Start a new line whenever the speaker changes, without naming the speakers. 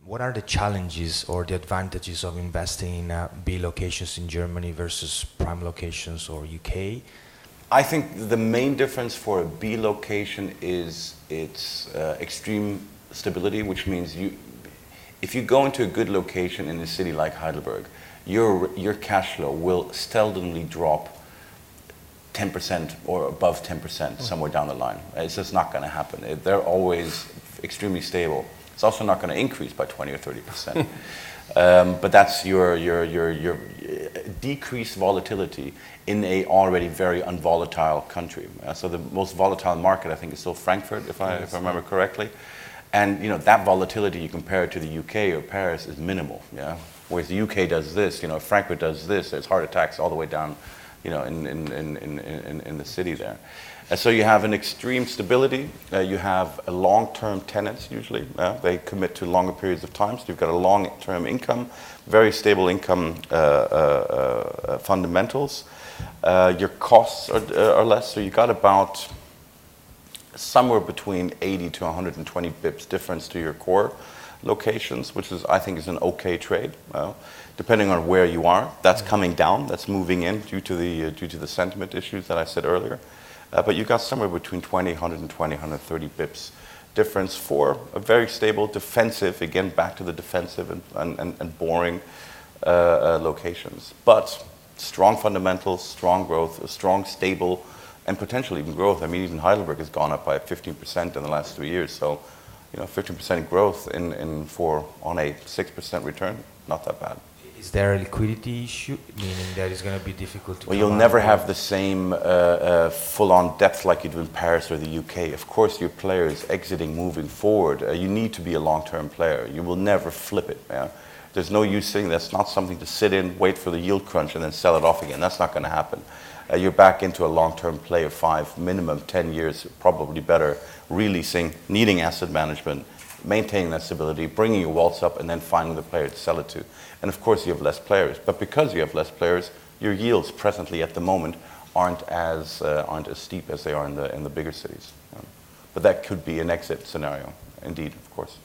What are the challenges or the advantages of investing in B locations in Germany versus prime locations or UK?
I think the main difference for a B location is its extreme stability, which means if you go into a good location in a city like Heidelberg, your cash flow will seldomly drop 10% or above 10% somewhere down the line. It's just not going to happen. They're always extremely stable. It's also not going to increase by 20 or 30%. But that's your decreased volatility in a already very unvolatile country. So the most volatile market, I think, is still Frankfurt, if I remember correctly. And that volatility, you compare it to the UK or Paris, is minimal. Yeah, whereas the UK does this, if Frankfurt does this, there's heart attacks all the way down, in the city there. And so you have an extreme stability. You have a long-term tenants usually. They commit to longer periods of time. So you've got a long-term income, very stable income fundamentals. Your costs are less. So you got about somewhere between 80 to 120 bips difference to your core locations, which I think is an okay trade. Depending on where you are, that's coming down. That's moving in due to the sentiment issues that I said earlier. But you got somewhere between 120, 130 bips difference for a very stable defensive, again back to the defensive and boring locations. But strong fundamentals, strong growth, strong, stable, and potentially even growth. I mean, even Heidelberg has gone up by 15% in the last 3 years. So, 15% growth on a 6% return, not that bad.
Is there a liquidity issue, meaning that it's going to be difficult to?
Well, you'll never have the same full-on depth like you do in Paris or the UK. Of course, your players exiting, moving forward. You need to be a long-term player. You will never flip it. Yeah? There's no use saying that's not something to sit in, wait for the yield crunch, and then sell it off again. That's not going to happen. You're back into a long-term play of 5, minimum 10 years, probably better, releasing, needing asset management, maintaining that stability, bringing your walls up, and then finding the player to sell it to. And of course, you have less players. But because you have less players, your yields presently at the moment aren't as steep as they are in the bigger cities. But that could be an exit scenario, indeed, of course.